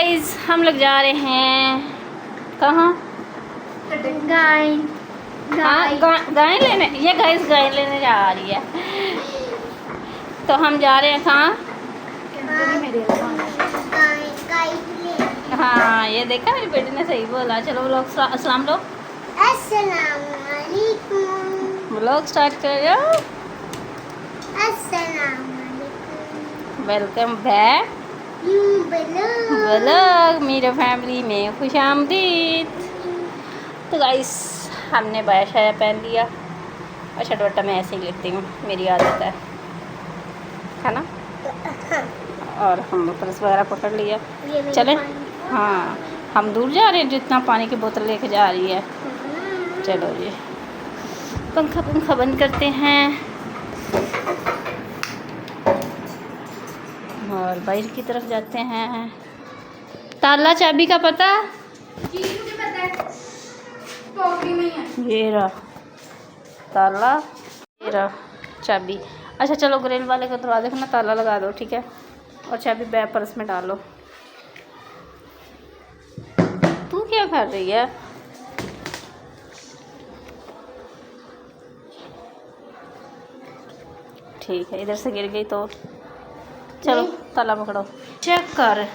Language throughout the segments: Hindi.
गाइस हम लोग जा रहे हैं कहाँ? गाय गाय लेने। ये गाइस गाय लेने जा रही है। तो हम जा रहे हैं कहाँ? हाँ ये देखा मेरी बेटी ने सही बोला। चलो व्लॉग अस्सलाम लो। अस्सलाम वालेकुम। व्लॉग स्टार्ट करो। अस्सलाम वालेकुम। वेलकम बैक व्लॉग मेरा फैमिली में खुश आमदीद। तो गाइस हमने बाया शाया पहन लिया और शर्ट मैं ऐसे ही लेती हूँ, मेरी आदत है ना। और हम पर्स वगैरह पकड़ लिया। चले हाँ हम दूर जा रहे हैं, जितना पानी की बोतल लेके जा रही है। चलो जी पंखा बंद करते हैं और बाहर की तरफ जाते हैं। ताला चाबी का पता? जी मुझे पता है, टोकरी में है। ये रहा ताला, ये रहा चाबी। अच्छा चलो ग्रिल वाले को दरवाजे को ना ताला लगा दो, ठीक है, और चाबी बैग पर्स में डालो। तू क्या कर रही है? ठीक है, इधर से गिर गई तो चलो ताला पकड़ो। चेक कर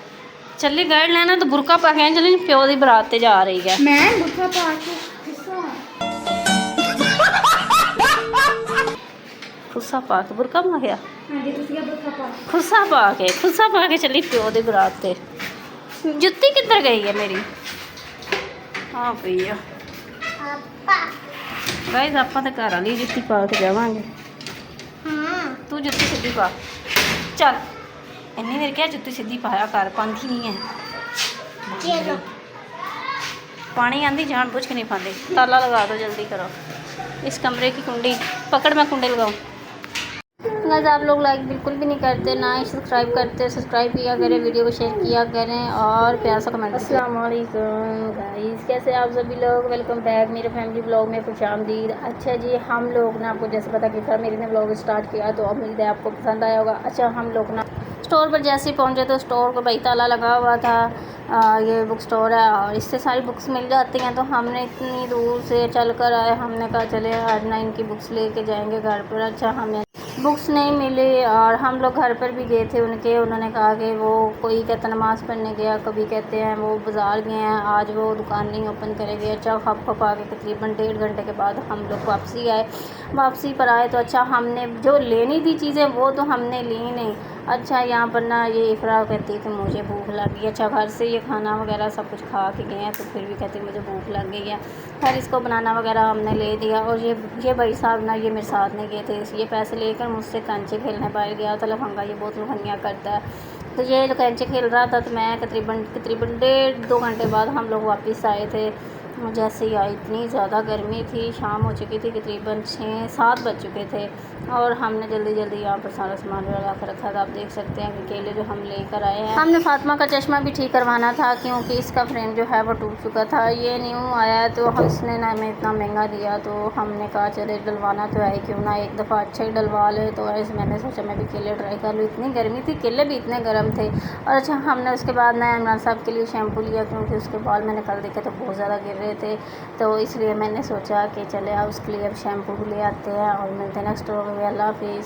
चली गाइड लेना तो बुरका पा के चली प्यो दी बरात ते जा रही है। मैं बुरका पा के खुस्सा पा के बुरका पा गया, बुरका पा खुस्सा पा के चली प्यो दी बरात ते। जुत्ती किधर गई है मेरी? हाँ भैया गाइस आप तो घर वाली जुत्ती पा के जावांगे। तू जुत्ती सीधी पा। चल इन्नी देर क्या जुत्ती सीधी पाया कर, पांदी नहीं है। पानी आंदी जान बुझ के नहीं पाती। ताला लगा दो जल्दी करो। इस कमरे की कुंडी पकड़, मैं कुंडी लगाऊँ। गाइस आप लोग लाइक बिल्कुल भी नहीं करते, ना ही सब्सक्राइब करते। सब्सक्राइब किया करें, वीडियो को शेयर किया करें और प्यार सा कमेंट। अस्सलाम वालेकुम गाइस, कैसे आप सभी लोग? वेलकम बैक मेरे फैमिली ब्लॉग में खुश आमदीद। अच्छा जी हम लोग ना, आपको जैसे पता कि था मेरी ने ब्लॉग स्टार्ट किया तो उम्मीद है आपको पसंद आया होगा। अच्छा हम लोग ना स्टोर पर जैसे ही पहुँचे तो स्टोर को भाई ताला लगा हुआ था। ये बुक स्टोर है और इससे सारी बुक्स मिल जाती हैं। तो हमने इतनी दूर से चल कर आए, हमने कहा चले आज ना इनकी बुक्स लेके जाएंगे घर पर। अच्छा हमें बुक्स नहीं मिली और हम लोग घर पर भी गए थे उनके। उन्होंने कहा कि वो कोई कहता नमाज़ पढ़ने गया, कभी कहते हैं वो बाज़ार गए हैं, आज वो दुकान नहीं ओपन करेंगे। अच्छा खप आ के तकरीबन 1.5 घंटे के बाद हम लोग वापसी आए। वापसी पर आए तो अच्छा हमने जो लेनी थी चीज़ें वो तो हमने ली नहीं। अच्छा यहाँ पर ना ये इफ़रा कहती है कि मुझे भूख लगी। अच्छा घर से ये खाना वगैरह सब कुछ खा के गए हैं तो फिर भी कहती मुझे भूख लग गई है। खैर इसको बनाना वगैरह हमने ले दिया। और ये भाई साहब ना ये मेरे साथ नहीं गए थे, ये पैसे लेकर मुझसे कंचे खेलने बाहर गया था। लफंगा ये बहुत लफंगियाँ करता है। तो ये कंचे खेल रहा था तो मैं तकरीबन 1.5-2 घंटे बाद हम लोग वापस आए थे। जैसे ही आई इतनी ज़्यादा गर्मी थी, शाम हो चुकी थी, तकरीबन 6-7 बज चुके थे और हमने जल्दी यहाँ पर सारा सामान लगा कर रखा था। आप देख सकते हैं कि केले जो हम लेकर आए हैं। हमने फातिमा का चश्मा भी ठीक करवाना था क्योंकि इसका फ्रेम जो है वो टूट चुका था। ये न्यू आया है तो इसने ना हमें इतना महंगा दिया तो हमने कहा चले डलवाना तो है, क्यों ना एक दफ़ा अच्छा ही डलवा ले। तो ऐसे मैंने सोचा मैं भी केले ट्राई कर लूँ। इतनी गर्मी थी, केले भी इतने गर्म थे। और अच्छा हमने उसके बाद ना इमरान साहब के लिए शैम्पू लिया क्योंकि उसके बाल मैंने कल देखे तो बहुत ज़्यादा गिर रहे थे। तो इसलिए मैंने सोचा कि चले उसके लिए अब शैम्पू भी ले आते हैं और मिलते हैं नेक्स्ट व्लॉग में। अल्लाह हाफिज़।